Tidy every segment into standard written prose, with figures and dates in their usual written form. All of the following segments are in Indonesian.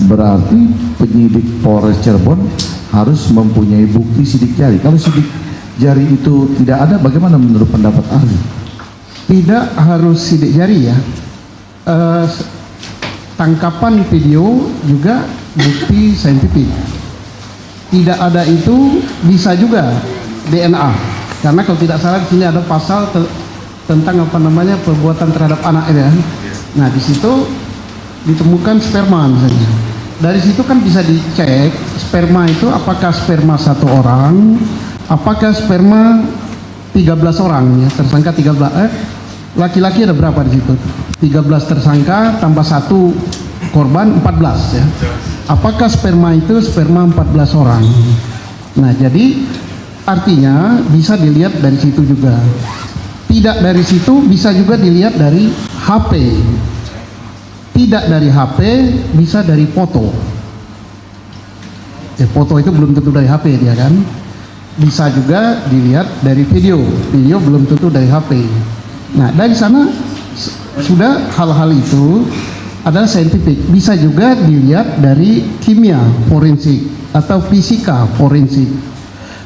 berarti penyidik Polres Cirebon harus mempunyai bukti sidik jari. Kalau sidik jari itu tidak ada, bagaimana menurut pendapat ahli? Tidak harus sidik jari ya. Tangkapan video juga bukti saintifik. Tidak ada itu bisa juga DNA. Karena kalau tidak salah di sini ada pasal tentang apa namanya perbuatan terhadap anak ya. Nah di situ ditemukan sperma misalnya. Dari situ kan bisa dicek sperma itu apakah sperma satu orang, apakah sperma 13 orang ya, tersangka 13 laki-laki ada berapa di situ? 13 tersangka tambah satu korban 14 ya. Apakah sperma itu sperma 14 orang? Nah, jadi artinya bisa dilihat dari situ juga. Tidak dari situ bisa juga dilihat dari HP. Tidak dari HP bisa dari foto. Foto itu belum tentu dari HP dia kan. Bisa juga dilihat dari video. Video belum tentu dari HP. Nah, dari sana sudah hal-hal itu adalah saintifik. Bisa juga dilihat dari kimia forensik atau fisika forensik.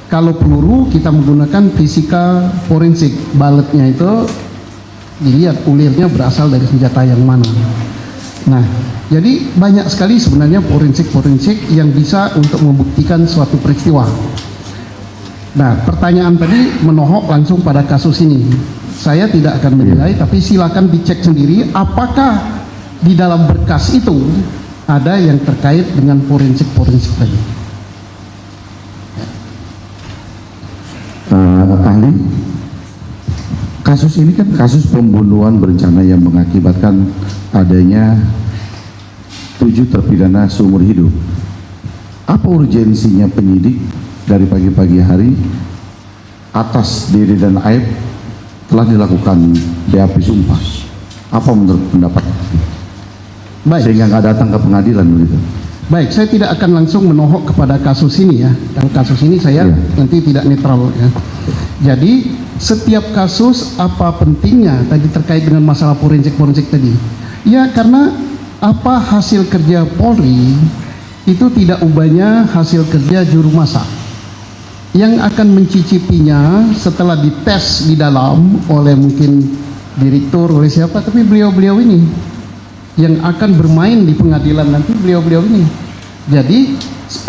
Kalau peluru kita menggunakan fisika forensik. Baletnya itu dilihat ulirnya berasal dari senjata yang mana. Nah, jadi banyak sekali sebenarnya forensik-forensik yang bisa untuk membuktikan suatu peristiwa. Nah, pertanyaan tadi menohok langsung pada kasus ini. Saya tidak akan menilai, tapi silakan dicek sendiri apakah di dalam berkas itu ada yang terkait dengan forensik-forensik tadi. Ahli, kasus ini kan kasus pembunuhan berencana yang mengakibatkan adanya 7 terpidana seumur hidup. Apa urgensinya penyidik dari pagi-pagi hari atas diri dan aib telah dilakukan BAP sumpah? Apa menurut pendapat? Baik. Sehingga nggak datang ke pengadilan begitu. Baik, saya tidak akan langsung menohok kepada kasus ini ya. Yang kasus ini saya nanti tidak netral ya. Jadi setiap kasus apa pentingnya tadi terkait dengan masalah forensik tadi? Ya karena apa hasil kerja Polri itu tidak ubahnya hasil kerja juru masak. Yang akan mencicipinya setelah dites di dalam oleh mungkin direktur, oleh siapa, tapi beliau-beliau ini yang akan bermain di pengadilan nanti, beliau-beliau ini. Jadi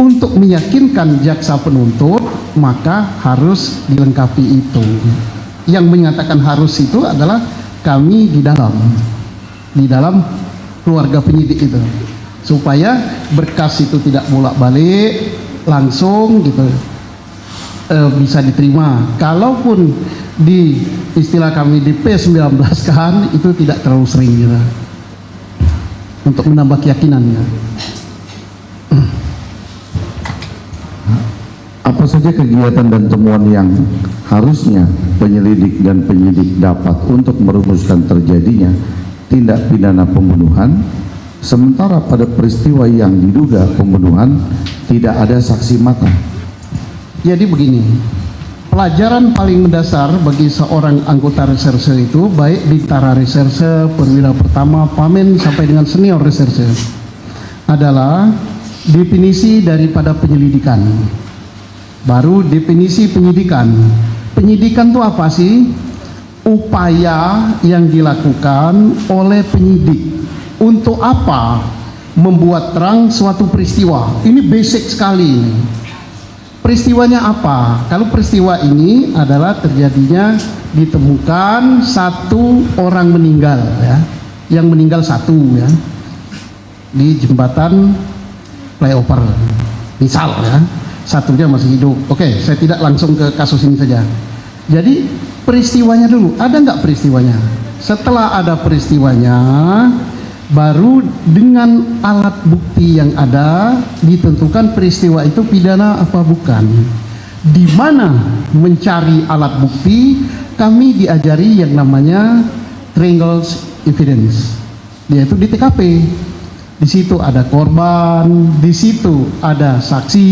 untuk meyakinkan jaksa penuntut maka harus dilengkapi itu. Yang menyatakan harus itu adalah kami di dalam keluarga penyidik itu, supaya berkas itu tidak bolak-balik, langsung gitu bisa diterima. Kalaupun di istilah kami di P19 kan itu tidak terlalu sering gitu, untuk menambah keyakinannya. Apa saja kegiatan dan temuan yang harusnya penyelidik dan penyidik dapat untuk merumuskan terjadinya tindak pidana pembunuhan, sementara pada peristiwa yang diduga pembunuhan tidak ada saksi mata? Jadi begini, pelajaran paling mendasar bagi seorang anggota reserse itu, baik bintara reserse, perwira pertama, pamen sampai dengan senior reserse, adalah definisi daripada penyelidikan. Baru definisi penyidikan. Penyidikan itu apa sih? Upaya yang dilakukan oleh penyidik untuk apa? Membuat terang suatu peristiwa. Ini basic sekali. Peristiwanya apa? Kalau peristiwa ini adalah terjadinya ditemukan satu orang meninggal ya, yang meninggal satu ya di jembatan flyover misal ya, satunya masih hidup. Oke, saya tidak langsung ke kasus ini saja. Jadi peristiwanya dulu, ada nggak peristiwanya? Setelah ada peristiwanya, baru dengan alat bukti yang ada ditentukan peristiwa itu pidana apa bukan. Di mana mencari alat bukti? Kami diajari yang namanya triangle evidence, yaitu di TKP. Di situ ada korban, di situ ada saksi,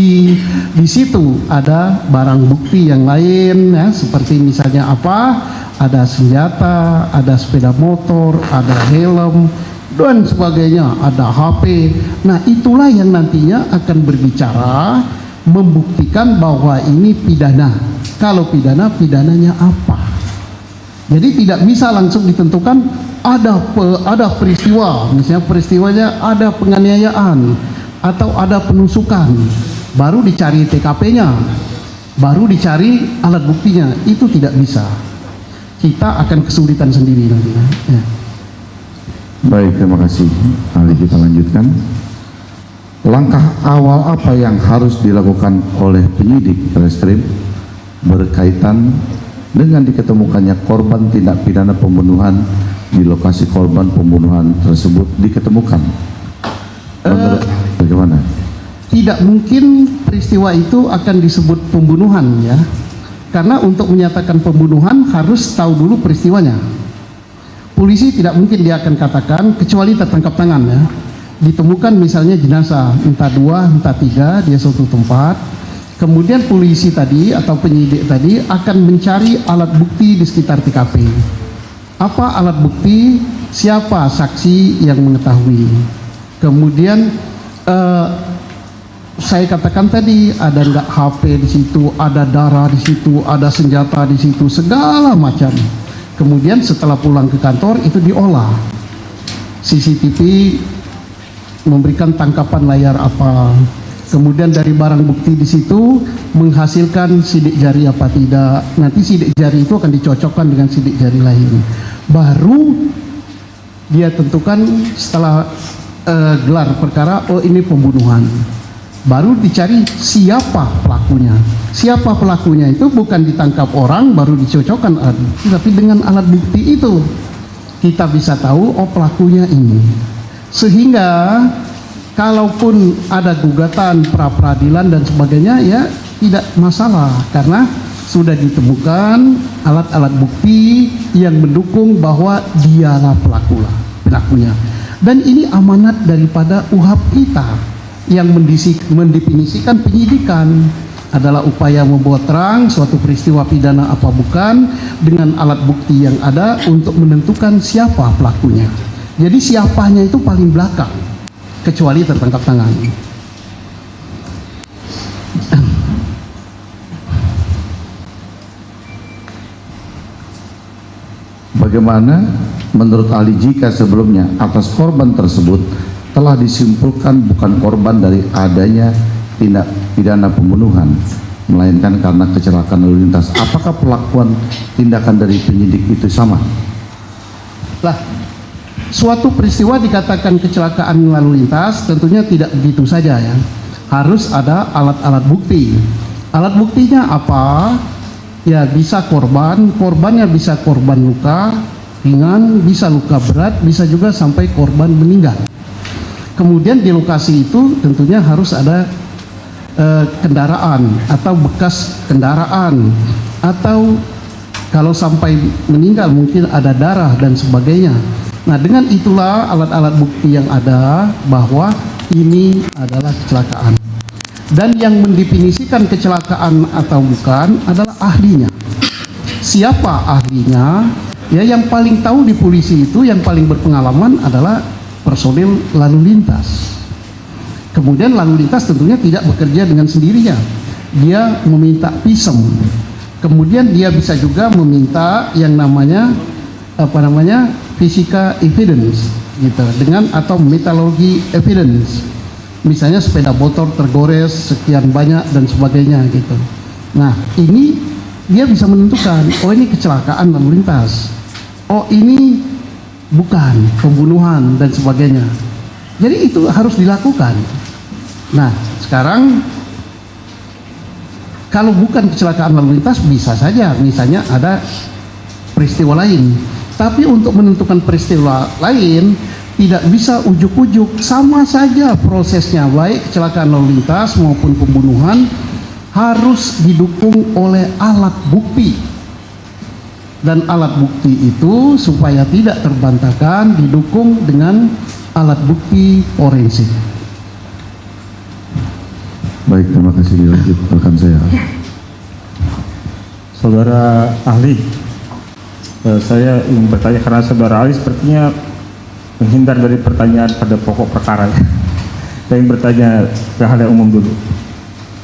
di situ ada barang bukti yang lain ya, seperti misalnya apa? Ada senjata, ada sepeda motor, ada helm, dan sebagainya, ada HP. Nah, itulah yang nantinya akan berbicara membuktikan bahwa ini pidana. Kalau pidana, pidananya apa? Jadi tidak bisa langsung ditentukan ada peristiwa, misalnya peristiwanya ada penganiayaan atau ada penusukan, baru dicari TKP-nya, baru dicari alat buktinya. Itu tidak bisa. Kita akan kesulitan sendiri nantinya. Ya. Baik, terima kasih. Ahli, kita lanjutkan. Langkah awal apa yang harus dilakukan oleh penyidik reskrim berkaitan dengan diketemukannya korban tindak pidana pembunuhan di lokasi korban pembunuhan tersebut diketemukan? Menurut bagaimana? Tidak mungkin peristiwa itu akan disebut pembunuhan, ya, karena untuk menyatakan pembunuhan harus tahu dulu peristiwanya. Polisi tidak mungkin dia akan katakan kecuali tertangkap tangan, ya, ditemukan misalnya jenazah entah 2 entah 3 di suatu tempat, kemudian polisi tadi atau penyidik tadi akan mencari alat bukti di sekitar TKP. Apa alat bukti? Siapa saksi yang mengetahui? Kemudian saya katakan tadi, ada nggak HP di situ, ada darah di situ, ada senjata di situ, segala macam. Kemudian setelah pulang ke kantor itu diolah. CCTV memberikan tangkapan layar apa. Kemudian dari barang bukti di situ menghasilkan sidik jari apa tidak. Nanti sidik jari itu akan dicocokkan dengan sidik jari lain. Baru dia tentukan setelah gelar perkara, oh ini pembunuhan. Baru dicari siapa pelakunya. Siapa pelakunya itu bukan ditangkap orang baru dicocokkan alat bukti, tapi dengan alat bukti itu kita bisa tahu oh pelakunya ini. Sehingga kalaupun ada gugatan pra peradilan dan sebagainya, ya tidak masalah karena sudah ditemukan alat-alat bukti yang mendukung bahwa dialah pelakunya. Dan ini amanat daripada UHAP kita yang mendefinisikan penyidikan adalah upaya membuat terang suatu peristiwa pidana apa bukan dengan alat bukti yang ada untuk menentukan siapa pelakunya. Jadi siapanya itu paling belakang kecuali tertangkap tangan. Bagaimana menurut ahli jika sebelumnya atas korban tersebut telah disimpulkan bukan korban dari adanya tindak pidana pembunuhan, melainkan karena kecelakaan lalu lintas, apakah perlakuan tindakan dari penyidik itu sama? Lah, suatu peristiwa dikatakan kecelakaan lalu lintas tentunya tidak begitu saja, ya. Harus ada alat-alat bukti. Alat buktinya apa? Ya bisa korbannya bisa korban luka ringan, bisa luka berat, bisa juga sampai korban meninggal. Kemudian di lokasi itu tentunya harus ada kendaraan atau bekas kendaraan, atau kalau sampai meninggal mungkin ada darah dan sebagainya. Nah, dengan itulah alat-alat bukti yang ada bahwa ini adalah kecelakaan. Dan yang mendefinisikan kecelakaan atau bukan adalah ahlinya. Siapa ahlinya? Ya, yang paling tahu di polisi itu, yang paling berpengalaman adalah personil lalu lintas. Kemudian lalu lintas tentunya tidak bekerja dengan sendirinya. Dia meminta visum. Kemudian dia bisa juga meminta yang namanya physical evidence gitu, dengan atau metallurgy evidence. Misalnya sepeda motor tergores sekian banyak dan sebagainya gitu. Nah, ini dia bisa menentukan, oh ini kecelakaan lalu lintas. Oh ini bukan pembunuhan dan sebagainya. Jadi itu harus dilakukan. Nah, sekarang kalau bukan kecelakaan lalu lintas bisa saja misalnya ada peristiwa lain. Tapi untuk menentukan peristiwa lain tidak bisa ujuk-ujuk, sama saja prosesnya, baik kecelakaan lalu lintas maupun pembunuhan harus didukung oleh alat bukti. Dan alat bukti itu supaya tidak terbantahkan didukung dengan alat bukti forensik. Baik, terima kasih. Dilanjut rekan saya. Saudara ahli, saya ingin bertanya karena saudara ahli sepertinya menghindar dari pertanyaan pada pokok perkara. Saya ingin bertanya ke hal yang umum dulu.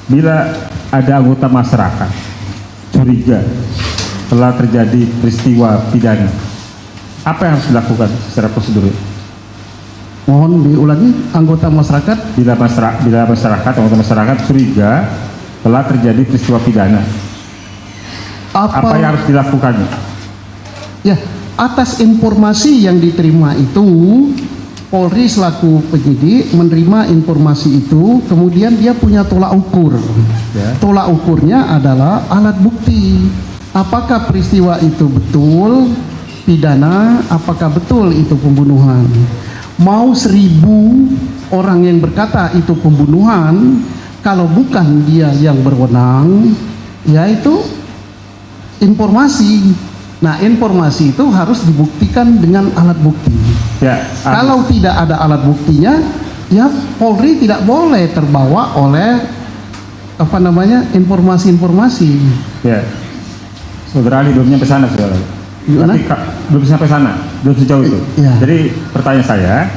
Bila ada anggota masyarakat curiga telah terjadi peristiwa pidana, apa yang harus dilakukan secara prosedur? Mohon diulangi, anggota masyarakat. Bila anggota masyarakat curiga telah terjadi peristiwa pidana, apa yang harus dilakukan? Ya, atas informasi yang diterima itu, Polri selaku penyidik menerima informasi itu, kemudian dia punya tolak ukur. Ya. Tolak ukurnya adalah alat bukti. Apakah peristiwa itu betul pidana, apakah betul itu pembunuhan. Mau 1000 orang yang berkata itu pembunuhan, kalau bukan dia yang berwenang, yaitu informasi. Nah, informasi itu harus dibuktikan dengan alat bukti. Ya, Kalau tidak ada alat buktinya, ya Polri tidak boleh terbawa oleh informasi-informasi. ya, Saudara Ali belum nyampe sana, saudara. Gimana? Belum sampai sana, belum sejauh itu. Ya. Jadi pertanyaan saya,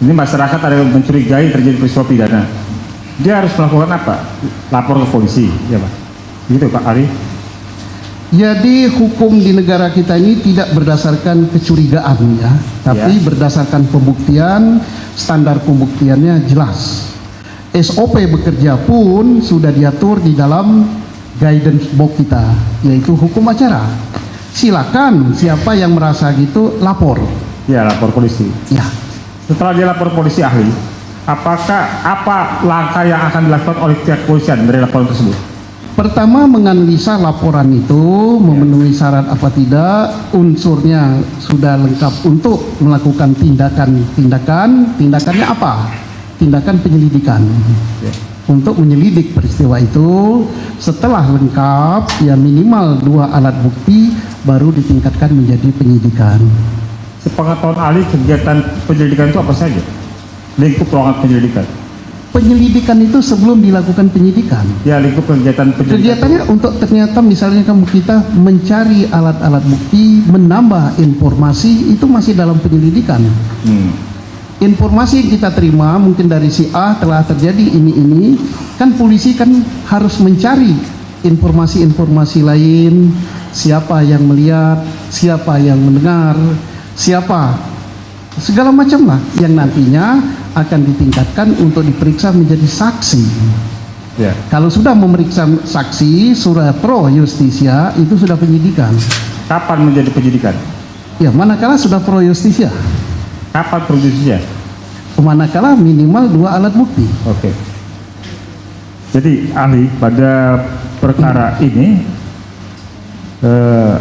ini masyarakat ada yang mencurigai terjadi peristiwa pidana, dia harus melakukan apa? Lapor ke polisi, ya Pak? Gitu Pak Ali? Jadi hukum di negara kita ini tidak berdasarkan kecurigaan ya, tapi Ya. berdasarkan pembuktian, standar pembuktiannya jelas. SOP bekerja pun sudah diatur di dalam guidance box kita, yaitu hukum acara. Silakan siapa yang merasa gitu lapor. Ya, lapor polisi. Ya, Setelah dia lapor polisi, ahli, apa langkah yang akan dilakukan oleh pihak kepolisian dari laporan tersebut? pertama menganalisa laporan itu memenuhi syarat apa tidak, unsurnya sudah lengkap untuk melakukan tindakannya apa? Tindakan penyelidikan. Ya. Untuk menyelidik peristiwa itu, setelah lengkap ya minimal 2 alat bukti baru ditingkatkan menjadi penyidikan. Sepengetahuan ahli, kegiatan penyelidikan itu apa saja? Lingkup ruangan penyelidikan. Penyelidikan itu sebelum dilakukan penyidikan. Ya, lingkup kegiatan penyelidikan. Kegiatannya untuk ternyata misalnya kita mencari alat-alat bukti, menambah informasi, itu masih dalam penyelidikan. Informasi yang kita terima mungkin dari si A telah terjadi ini, kan polisi kan harus mencari informasi-informasi lain, siapa yang melihat, siapa yang mendengar, siapa, segala macam lah yang nantinya akan ditingkatkan untuk diperiksa menjadi saksi. Ya. Kalau sudah memeriksa saksi, sudah pro justisia, itu sudah penyidikan. Kapan menjadi penyidikan? Ya, manakala sudah pro justisia, Kapan produksinya? manakala minimal 2 alat bukti. Oke. Jadi ahli, pada perkara ini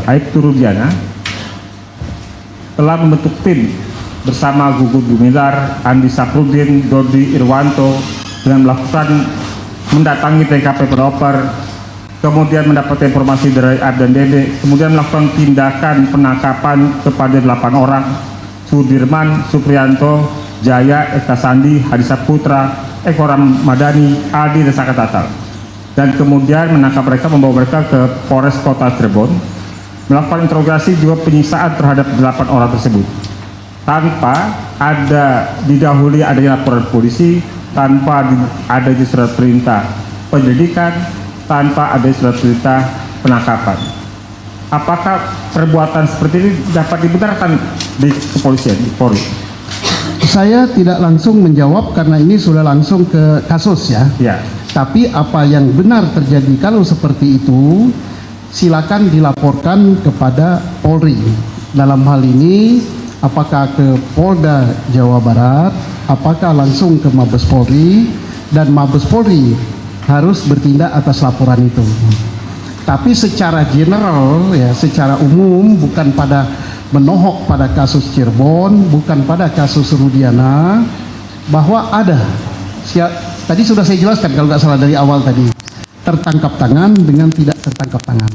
Aibtu Rudiana telah membentuk tim bersama Gugun Gumilar, Andi Saprudin, Dodi Irwanto dengan melakukan mendatangi TKP Pelopor, kemudian mendapat informasi dari Ab dan Dede, kemudian melakukan tindakan penangkapan kepada 8 orang: Sudirman, Suprianto, Jaya, Eka Sandi, Hadi Saputra, Eko Ramadhani, Aldi, dan Saka Tatal. Dan kemudian menangkap mereka, membawa mereka ke Polres Kota Cirebon, melakukan interogasi juga penyisaan terhadap 8 orang tersebut tanpa ada didahului adanya laporan polisi, tanpa adanya surat perintah penyelidikan, tanpa ada surat perintah penangkapan. Apakah perbuatan seperti ini dapat dibenarkan di kepolisian, di Polri? Saya tidak langsung menjawab karena ini sudah langsung ke kasus ya. Ya. Tapi apa yang benar terjadi kalau seperti itu, silakan dilaporkan kepada Polri. Dalam hal ini, apakah ke Polda Jawa Barat, apakah langsung ke Mabes Polri, dan Mabes Polri harus bertindak atas laporan itu. Tapi secara general ya, secara umum, bukan pada menohok pada kasus Cirebon, bukan pada kasus Rudiana, bahwa ada tadi sudah saya jelaskan kalau nggak salah dari awal tadi, tertangkap tangan dengan tidak tertangkap tangan.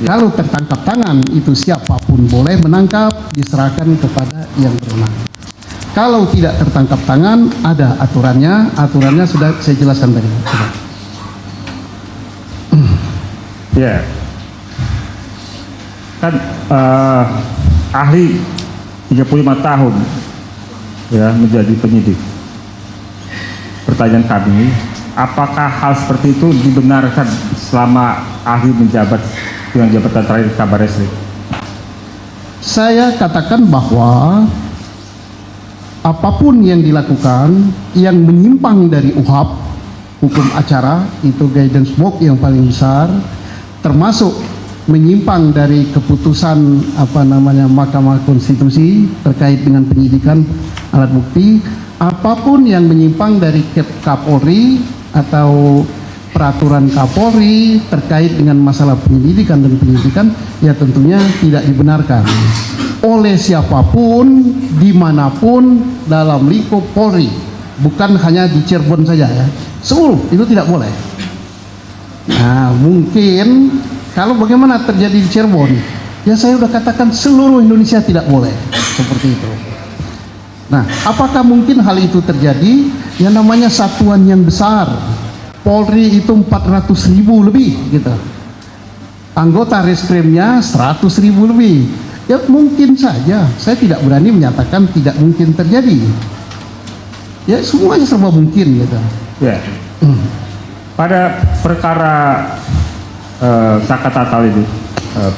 Ya. Kalau tertangkap tangan itu siapapun boleh menangkap, diserahkan kepada yang berwenang. Kalau tidak tertangkap tangan, ada aturannya sudah saya jelaskan tadi. Ya. Kan ahli 35 tahun ya menjadi penyidik. Pertanyaan kami, apakah hal seperti itu dibenarkan selama ahli menjabat dengan jabatan terakhir Kabar Reskrim? Saya katakan bahwa apapun yang dilakukan yang menyimpang dari UHAP, hukum acara, itu guidance book yang paling besar, termasuk menyimpang dari keputusan Mahkamah Konstitusi terkait dengan penyidikan alat bukti, apapun yang menyimpang dari Kapolri atau peraturan Kapolri terkait dengan masalah penyelidikan dan penyidikan, ya tentunya tidak dibenarkan oleh siapapun, dimanapun dalam lingkup Polri, bukan hanya di Cirebon saja ya, seluruh itu tidak boleh. Nah mungkin kalau bagaimana terjadi di Cirebon, ya saya sudah katakan seluruh Indonesia tidak boleh seperti itu. Nah apakah mungkin hal itu terjadi? Yang namanya satuan yang besar, Polri itu 400.000 lebih gitu, anggota reskrimnya 100.000 lebih, ya mungkin saja. Saya tidak berani menyatakan tidak mungkin terjadi, ya semuanya serba mungkin gitu ya. Pada perkara Saka Tatal ini,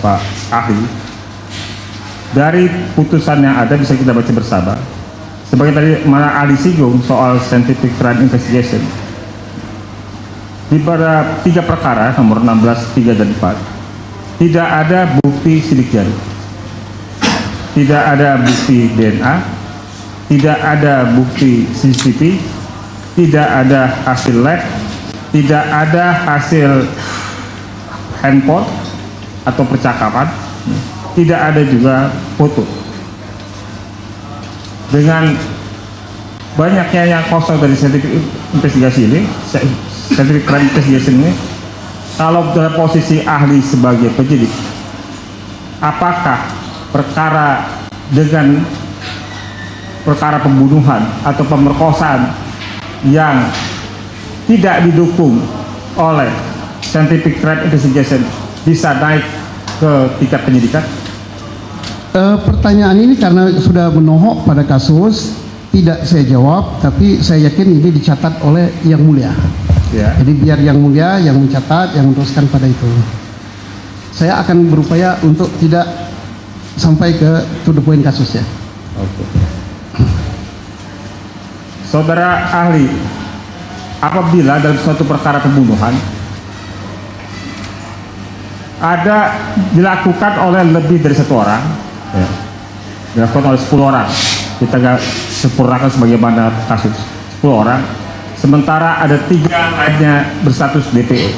Pak Ahli, dari putusan yang ada bisa kita baca bersama. Sebagai tadi mana ahli singgung soal scientific crime investigation, di pada 3 perkara nomor 16, 3 dan 4 tidak ada bukti sidik jari, tidak ada bukti DNA, tidak ada bukti CCTV, tidak ada hasil lab, tidak ada hasil handphone atau percakapan, tidak ada juga foto. Dengan banyaknya yang kosong dari scientific investigasi ini, scientific crime investigation ini, kalau dalam posisi ahli sebagai penyidik, apakah perkara dengan perkara pembunuhan atau pemerkosaan yang tidak didukung oleh scientific crime investigation bisa naik ke tingkat penyidikan? Pertanyaan ini karena sudah menohok pada kasus, tidak saya jawab, tapi saya yakin ini dicatat oleh Yang Mulia. Ya. Jadi biar Yang Mulia yang mencatat, yang meneruskan pada itu. Saya akan berupaya untuk tidak sampai ke to the point kasusnya. Oke. Saudara ahli, apabila dalam suatu perkara pembunuhan ada dilakukan oleh lebih dari 1 orang, ya, dilakukan oleh 10 orang, kita nggak sempurnakan sebagaimana kasus 10 orang, sementara ada 3 lainnya berstatus DPO.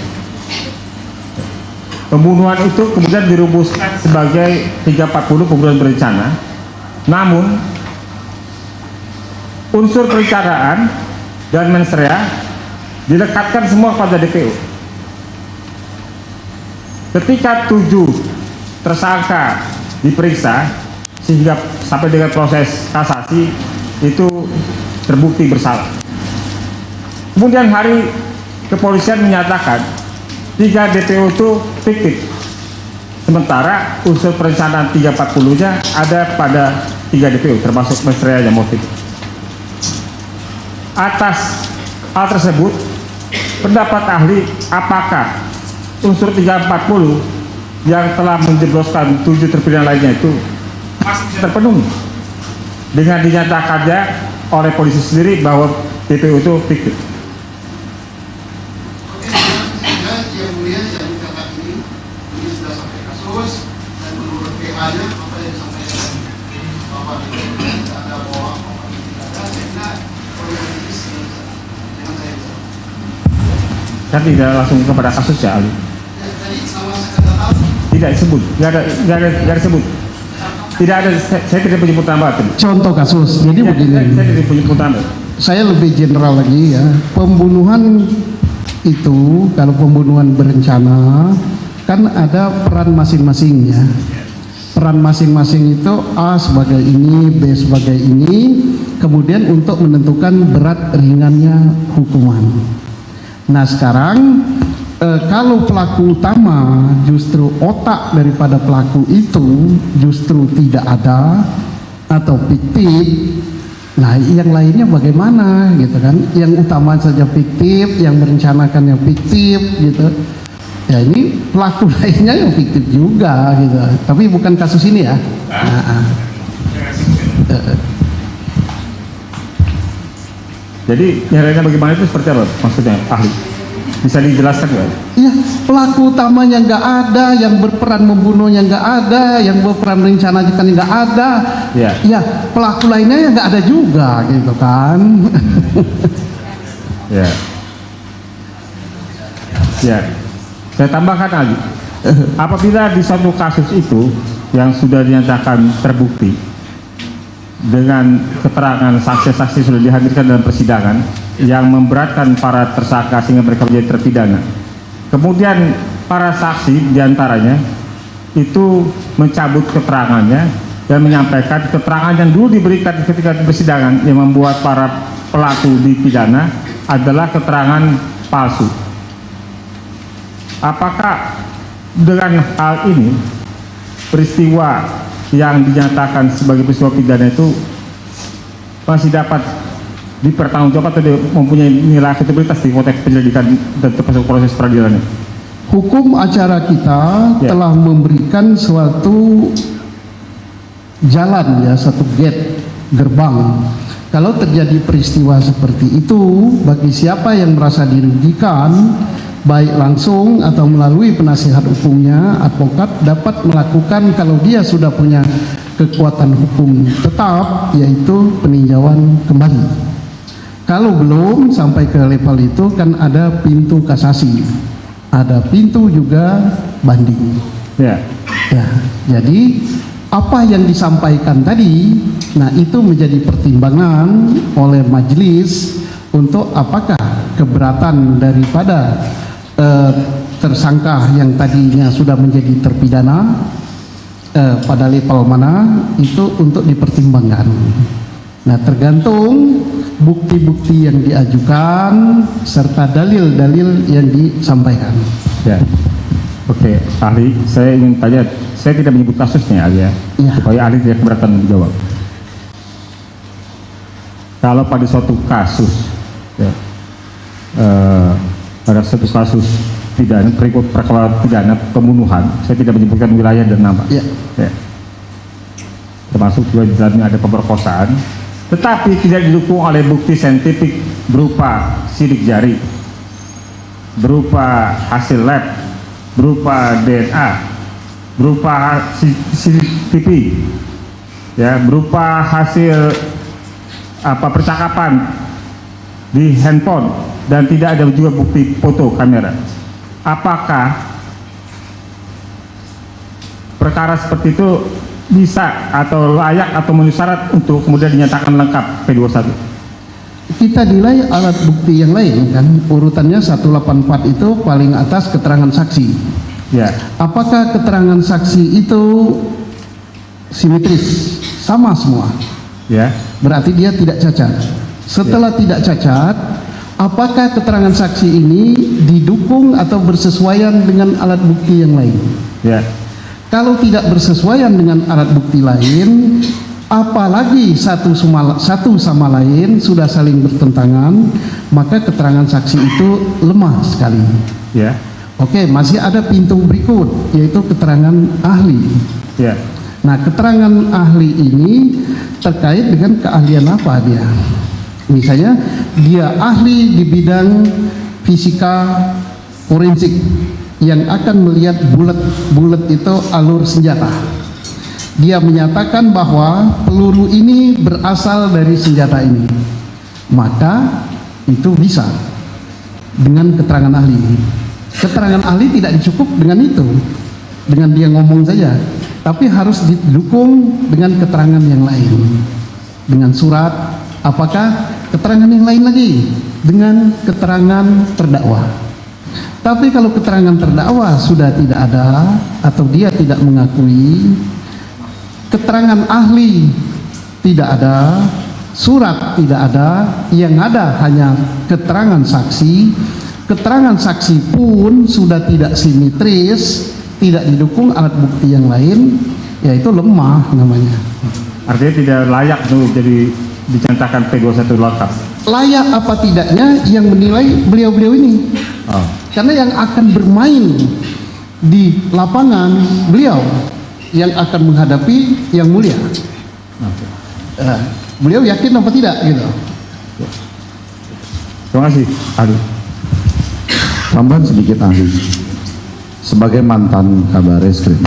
Pembunuhan itu kemudian dirumuskan sebagai 340 pembunuhan berencana, namun unsur perencanaan dan mens rea dilekatkan semua pada DPO. Ketika 7 tersangka diperiksa sehingga sampai dengan proses kasasi itu terbukti bersalah. Kemudian hari kepolisian menyatakan 3 DPO itu fiktif, sementara unsur perencanaan 340-nya ada pada 3 DPO termasuk mens rea dan motif. Atas hal tersebut, pendapat ahli, apakah unsur 340 yang telah menjebloskan 7 terpidana lainnya itu masih terpenuhi dengan dinyatakannya oleh polisi sendiri bahwa DPO itu fiktif? Yang Mulia, saya mencatat ini sudah sampai kasus, dan menurut PH-nya apa yang disampaikan Bapak tidak ada bohong, tidak ada, saya kira politis dengan saya. Kan tidak langsung kepada kasus ya, ahli? Tadi sama saya Tidak disebut, nggak ada disebut. Tidak ada, saya tidak menyebut nama. contoh kasus. Jadi Ya, begini, saya tidak menyebut nama. saya lebih general lagi ya. Pembunuhan itu kalau pembunuhan berencana kan ada peran masing-masing ya. Peran masing-masing itu A sebagai ini, B sebagai ini, kemudian untuk menentukan berat ringannya hukuman. Nah sekarang kalau pelaku utama justru otak daripada pelaku itu justru tidak ada atau fiktif, Nah, yang lainnya bagaimana gitu kan? Yang utama saja fiktif, yang merencanakan yang fiktif gitu. Ya ini pelaku lainnya yang fiktif juga gitu. Tapi bukan kasus ini ya. Jadi nyarinya bagaimana itu seperti apa maksudnya ahli? Bisa dijelaskan nggak? Ya, pelaku utamanya nggak ada, yang berperan membunuhnya nggak ada, yang berperan merencanakan nggak ada. Ya. Ya, pelaku lainnya ya nggak ada juga gitu kan. Ya. Ya. Saya tambahkan lagi. Apabila di suatu kasus itu yang sudah dinyatakan terbukti dengan keterangan saksi-saksi sudah dihadirkan dalam persidangan yang memberatkan para tersangka sehingga mereka menjadi terpidana. Kemudian para saksi diantaranya itu mencabut keterangannya dan menyampaikan keterangan yang dulu diberikan ketika di persidangan yang membuat para pelaku dipidana adalah keterangan palsu. Apakah dengan hal ini peristiwa yang dinyatakan sebagai peristiwa pidana itu masih dapat dipertanggungjawabkan atau mempunyai nilai akuntabelitas di konteks penyelidikan dan proses peradilannya? Hukum acara kita telah memberikan suatu jalan ya, satu gate, gerbang. Kalau terjadi peristiwa seperti itu, bagi siapa yang merasa dirugikan, baik langsung atau melalui penasihat hukumnya, advokat dapat melakukan kalau dia sudah punya kekuatan hukum tetap, yaitu peninjauan kembali. Kalau belum sampai ke level itu kan ada pintu kasasi, ada pintu juga banding. Ya. Ya, jadi apa yang disampaikan tadi, nah itu menjadi pertimbangan oleh majelis untuk apakah keberatan daripada tersangka yang tadinya sudah menjadi terpidana pada level mana itu untuk dipertimbangkan. Nah, tergantung bukti-bukti yang diajukan serta dalil-dalil yang disampaikan. Ya. Oke, ahli, saya ingin tanya, saya tidak menyebut kasusnya ahli ya, supaya ahli tidak keberatan menjawab. Kalau pada suatu kasus ya, pada suatu kasus pidana, perkara pidana pembunuhan, saya tidak menyebutkan wilayah dan nama. Ya. Ya. Termasuk juga di dalamnya ada pemerkosaan, tetapi tidak didukung oleh bukti saintifik berupa sidik jari, berupa hasil lab, berupa DNA, berupa CCTV, ya, berupa hasil percakapan di handphone, dan tidak ada juga bukti foto kamera. Apakah perkara seperti itu bisa atau layak atau memenuhi syarat untuk kemudian dinyatakan lengkap P21? Kita nilai alat bukti yang lain kan, urutannya 184 itu paling atas keterangan saksi. Ya. Apakah keterangan saksi itu simetris, sama semua? Ya. Berarti dia tidak cacat. Setelah tidak cacat, apakah keterangan saksi ini didukung atau bersesuaian dengan alat bukti yang lain? Ya. Kalau tidak bersesuaian dengan alat bukti lain, apalagi satu sama lain sudah saling bertentangan, maka keterangan saksi itu lemah sekali. Ya. Oke, masih ada pintu berikut, yaitu keterangan ahli. Ya. Nah, keterangan ahli ini terkait dengan keahlian apa dia? Misalnya, dia ahli di bidang fisika forensik yang akan melihat bulat itu alur senjata. Dia menyatakan bahwa peluru ini berasal dari senjata ini, maka itu bisa dengan keterangan ahli. Keterangan ahli tidak cukup dengan itu, dengan dia ngomong saja, tapi harus didukung dengan keterangan yang lain, dengan surat. Apakah keterangan yang lain lagi? Dengan keterangan terdakwa. Tapi kalau keterangan terdakwa sudah tidak ada atau dia tidak mengakui, keterangan ahli tidak ada, surat tidak ada, yang ada hanya keterangan saksi. Keterangan saksi pun sudah tidak simetris, tidak didukung alat bukti yang lain, yaitu lemah namanya. Artinya tidak layak untuk jadi dinyatakan P21 lengkap. Layak apa tidaknya yang menilai beliau-beliau ini. Karena yang akan bermain di lapangan beliau yang akan menghadapi yang mulia. Beliau yakin apa tidak gitu. Terima kasih, ahli. Tambahan sedikit ahli. Sebagai mantan Kabar Reskrim,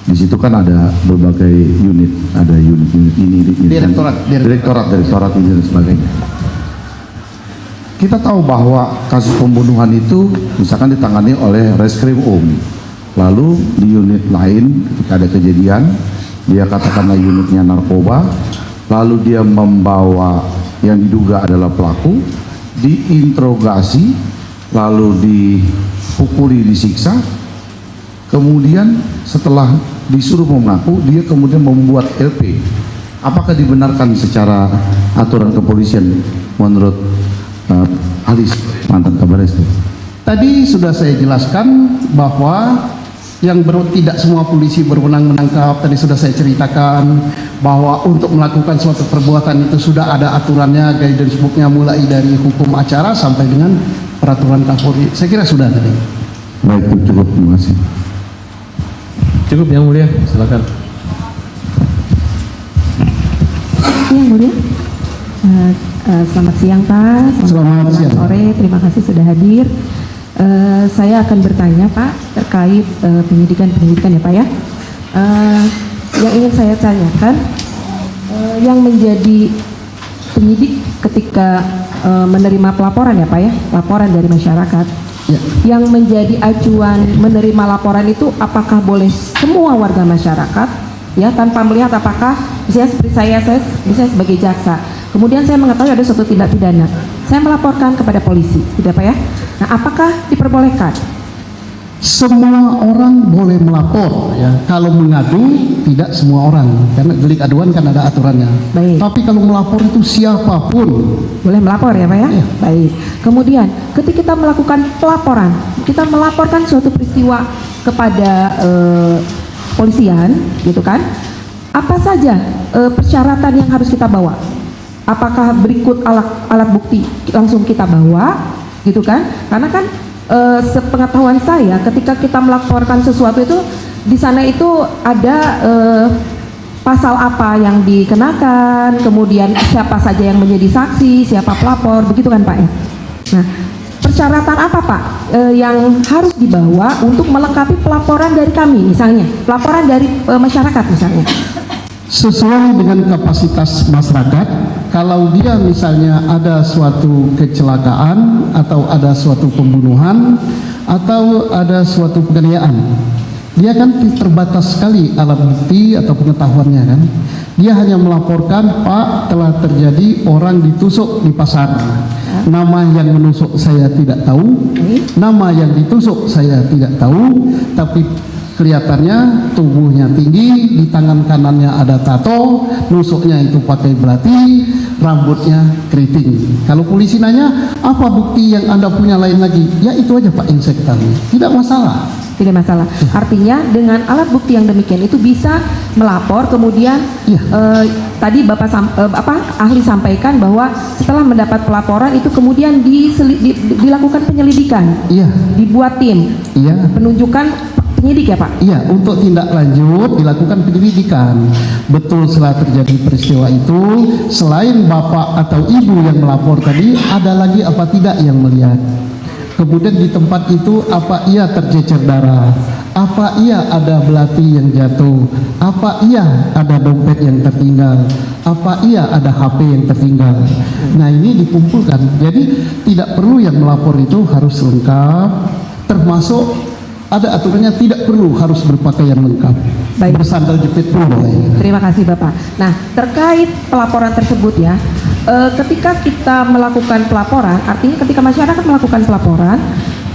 di situ kan ada berbagai unit, ada unit ini, direktorat ini dan sebagainya. Kita tahu bahwa kasus pembunuhan itu misalkan ditangani oleh Reskrim lalu di unit lain ketika ada kejadian dia katakanlah unitnya narkoba, lalu dia membawa yang diduga adalah pelaku, diinterogasi, lalu dipukuli, disiksa, kemudian setelah disuruh mengaku dia kemudian membuat LP. Apakah dibenarkan secara aturan kepolisian menurut ahli mantan Kabar Reskrim? Tadi sudah saya jelaskan bahwa tidak semua polisi berwenang menangkap. Tadi sudah saya ceritakan bahwa untuk melakukan suatu perbuatan itu sudah ada aturannya, guidance booknya, mulai dari hukum acara sampai dengan peraturan Kapolri. Saya kira sudah tadi. Baik, cukup, terima kasih. Cukup Yang Mulia, silakan. Yang Mulia, selamat siang Pak. Selamat siang. Sore, terima kasih sudah hadir. Saya akan bertanya Pak terkait penyidikan ya Pak ya. Yang ingin saya tanyakan, yang menjadi penyidik ketika menerima pelaporan ya Pak ya, laporan dari masyarakat, Ya. yang menjadi acuan menerima laporan itu apakah boleh semua warga masyarakat ya, tanpa melihat apakah misalnya seperti saya misalnya sebagai jaksa, kemudian saya mengetahui ada suatu tindak pidana, saya melaporkan kepada polisi, tidak Pak ya? Nah, apakah diperbolehkan? Semua orang boleh melapor ya. Kalau mengadu tidak semua orang, karena delik aduan kan ada aturannya. Baik. Tapi kalau melapor itu siapapun. Boleh melapor ya Pak ya? Iya. Baik. Kemudian ketika kita melakukan pelaporan, kita melaporkan suatu peristiwa kepada polisian, gitu kan? Apa saja persyaratan yang harus kita bawa? Apakah berikut alat bukti langsung kita bawa, gitu kan? Karena kan sepengetahuan saya, ketika kita melaporkan sesuatu itu di sana itu ada pasal apa yang dikenakan, kemudian siapa saja yang menjadi saksi, siapa pelapor, begitu kan Pak ya? Nah, persyaratan apa Pak yang harus dibawa untuk melengkapi pelaporan dari kami, misalnya pelaporan dari masyarakat misalnya? Sesuai dengan kapasitas masyarakat, kalau dia misalnya ada suatu kecelakaan atau ada suatu pembunuhan atau ada suatu penganiayaan, dia kan terbatas sekali alat bukti atau pengetahuannya kan. Dia hanya melaporkan, Pak, telah terjadi orang ditusuk di pasar. Nama yang menusuk saya tidak tahu, nama yang ditusuk saya tidak tahu, tapi kelihatannya tubuhnya tinggi, di tangan kanannya ada tato, nusuknya itu pakai belati, rambutnya keriting. Kalau polisi nanya, apa bukti yang Anda punya lain lagi? Ya itu aja Pak yang saya ketahui. Tidak masalah. Tidak masalah. Artinya dengan alat bukti yang demikian itu bisa melapor, kemudian Iya. tadi Bapak ahli sampaikan bahwa setelah mendapat pelaporan itu kemudian dilakukan penyelidikan, Iya. dibuat tim, Iya. penunjukan penyidik ya Pak? Iya, untuk tindak lanjut dilakukan penyelidikan. Betul setelah terjadi peristiwa itu, selain bapak atau ibu yang melapor tadi, ada lagi apa tidak yang melihat? Kemudian di tempat itu apa iya tercecer darah? Apa iya ada belati yang jatuh? Apa iya ada dompet yang tertinggal? Apa iya ada HP yang tertinggal? Nah ini dikumpulkan. Jadi tidak perlu yang melapor itu harus lengkap, termasuk ada aturannya tidak perlu harus berpakaian lengkap. Baik. Bersandal jepit pun boleh. Terima kasih Bapak. Nah, terkait pelaporan tersebut ya, ketika kita melakukan pelaporan, artinya ketika masyarakat melakukan pelaporan,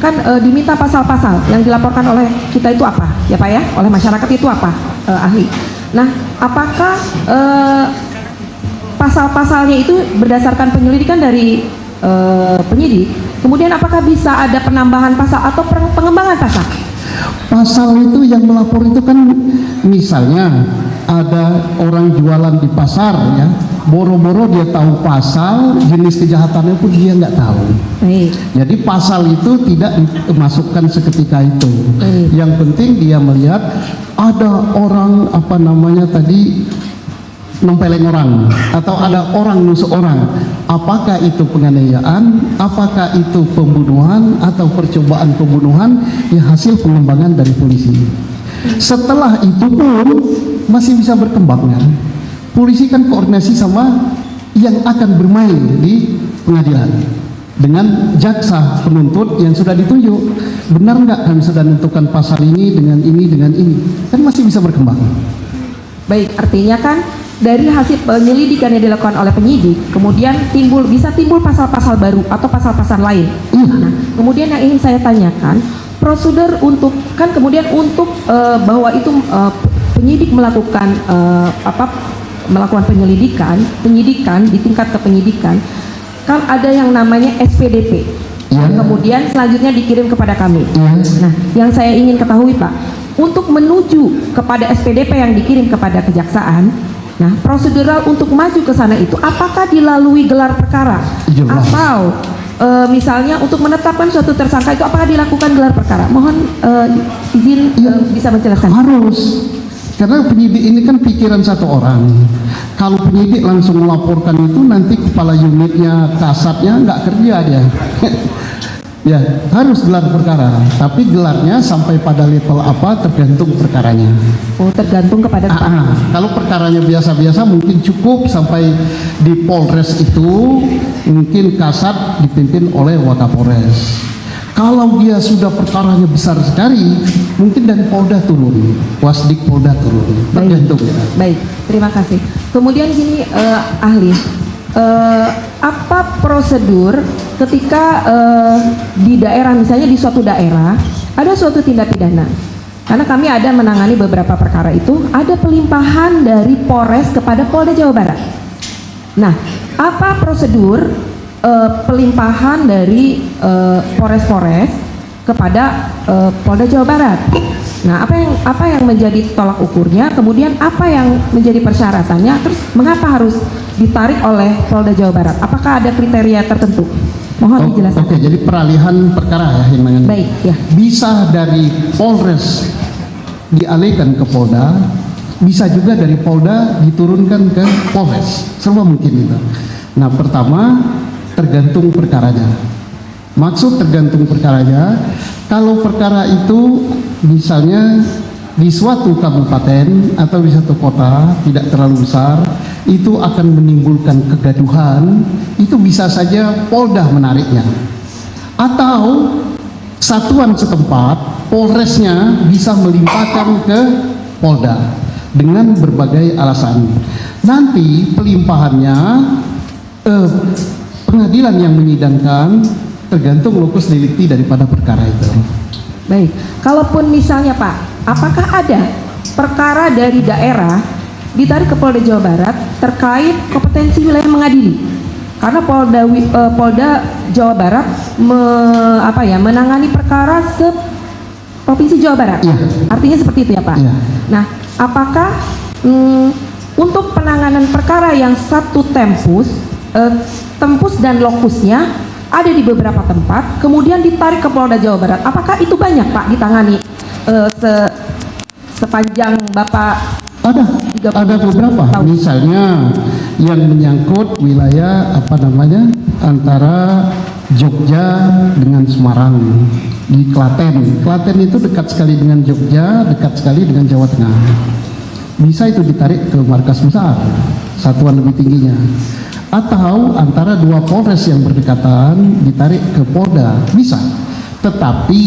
kan diminta pasal-pasal yang dilaporkan oleh kita itu apa, ya Pak ya, oleh masyarakat itu apa, ahli. Nah, apakah pasal-pasalnya itu berdasarkan penyelidikan dari penyidik, kemudian apakah bisa ada penambahan pasal atau pengembangan pasal? Pasal itu yang melapor itu kan misalnya ada orang jualan di pasar ya, boro-boro dia tahu pasal, jenis kejahatannya pun dia nggak tahu. Baik. Jadi pasal itu tidak dimasukkan seketika itu. Yang penting dia melihat ada orang apa namanya tadi nempeleng orang atau ada orang nusuk orang. Apakah itu penganiayaan, apakah itu pembunuhan atau percobaan pembunuhan, ya hasil pengembangan dari polisi. Setelah itu pun masih bisa berkembang kan. Polisi kan koordinasi sama yang akan bermain di pengadilan dengan jaksa penuntut yang sudah ditunjuk. Benar nggak kami sudah menentukan pasal ini dengan ini, kan masih bisa berkembang. Baik, artinya kan dari hasil penyelidikan yang dilakukan oleh penyidik, kemudian bisa timbul pasal-pasal baru atau pasal-pasal lain. Nah, kemudian yang ingin saya tanyakan, prosedur untuk bahwa itu penyidik melakukan melakukan penyidikan di tingkat kepenyidikan, kan ada yang namanya SPDP. Kemudian selanjutnya dikirim kepada kami. Nah, yang saya ingin ketahui Pak, untuk menuju kepada SPDP yang dikirim kepada kejaksaan, nah prosedural untuk maju ke sana itu apakah dilalui gelar perkara? Jelas. Atau misalnya untuk menetapkan suatu tersangka itu apakah dilakukan gelar perkara? Mohon izin bisa menjelaskan. Harus. Karena penyidik ini kan pikiran satu orang. Kalau penyidik langsung melaporkan itu, nanti kepala unitnya, kasatnya nggak kerja dia. Ya, harus gelar perkara. Tapi gelarnya sampai pada level apa tergantung perkaranya. Oh, tergantung kepada Kalau perkaranya biasa-biasa mungkin cukup sampai di Polres itu, mungkin kasat dipimpin oleh Wakapolres. Kalau dia sudah perkaranya besar sekali, mungkin dari Polda turun, Wasdik Polda turun, tergantung. Baik, terima kasih. Kemudian gini ahli, apa prosedur ketika di daerah, misalnya di suatu daerah ada suatu tindak pidana? Karena kami ada menangani beberapa perkara itu, ada pelimpahan dari Polres kepada Polda Jawa Barat. Nah, apa prosedur pelimpahan dari Polres kepada Polda Jawa Barat? Nah, apa yang menjadi tolak ukurnya, kemudian apa yang menjadi persyaratannya, terus mengapa harus ditarik oleh Polda Jawa Barat? Apakah ada kriteria tertentu? Mohon dijelaskan. Oke, jadi peralihan perkara ya yang mengenai. Baik, ya. Bisa dari Polres dialihkan ke Polda, bisa juga dari Polda diturunkan ke Polres, semua mungkin itu. Nah, pertama tergantung perkaranya. Maksud tergantung perkaranya, kalau perkara itu misalnya di suatu kabupaten atau di satu kota tidak terlalu besar, itu akan menimbulkan kegaduhan, itu bisa saja Polda menariknya. Atau satuan setempat, Polresnya bisa melimpahkan ke Polda dengan berbagai alasan. Nanti pelimpahannya pengadilan yang menyidangkan, tergantung lokus delikti daripada perkara itu. Baik, kalaupun misalnya Pak, apakah ada perkara dari daerah ditarik ke Polda Jawa Barat terkait kompetensi wilayah mengadili? Karena Polda Jawa Barat menangani perkara Provinsi Jawa Barat. Ya. Artinya seperti itu ya Pak. Ya. Nah, apakah untuk penanganan perkara yang satu tempus dan lokusnya ada di beberapa tempat, kemudian ditarik ke Polda Jawa Barat, apakah itu banyak Pak ditangani sepanjang Bapak? Ada beberapa, misalnya yang menyangkut wilayah antara Jogja dengan Semarang di Klaten. Klaten itu dekat sekali dengan Jogja, dekat sekali dengan Jawa Tengah. Bisa itu ditarik ke markas besar, satuan lebih tingginya. Atau antara dua Polres yang berdekatan ditarik ke Polda, bisa. Tetapi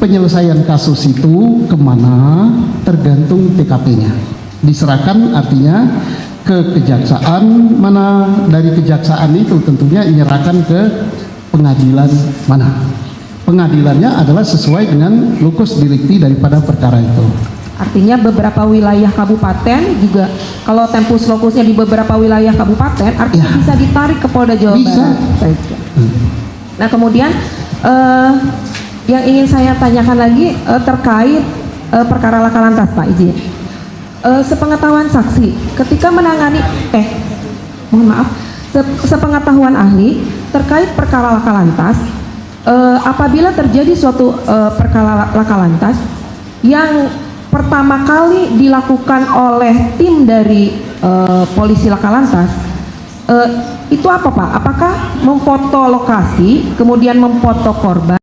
penyelesaian kasus itu kemana tergantung TKP-nya. Diserahkan artinya ke kejaksaan, mana dari kejaksaan itu tentunya menyerahkan ke pengadilan mana. Pengadilannya adalah sesuai dengan lokus delikti daripada perkara itu. Artinya beberapa wilayah kabupaten juga, kalau tempus lokusnya di beberapa wilayah kabupaten, artinya bisa ditarik ke Polda Jawa Barat. Baik. Nah, kemudian yang ingin saya tanyakan lagi terkait perkara laka lantas Pak, izin. Sepengetahuan saksi, ketika menangani mohon maaf, sepengetahuan ahli terkait perkara laka lantas, apabila terjadi suatu perkara laka lantas yang pertama kali dilakukan oleh tim dari polisi laka lantas, itu apa Pak? Apakah memfoto lokasi, kemudian memfoto korban?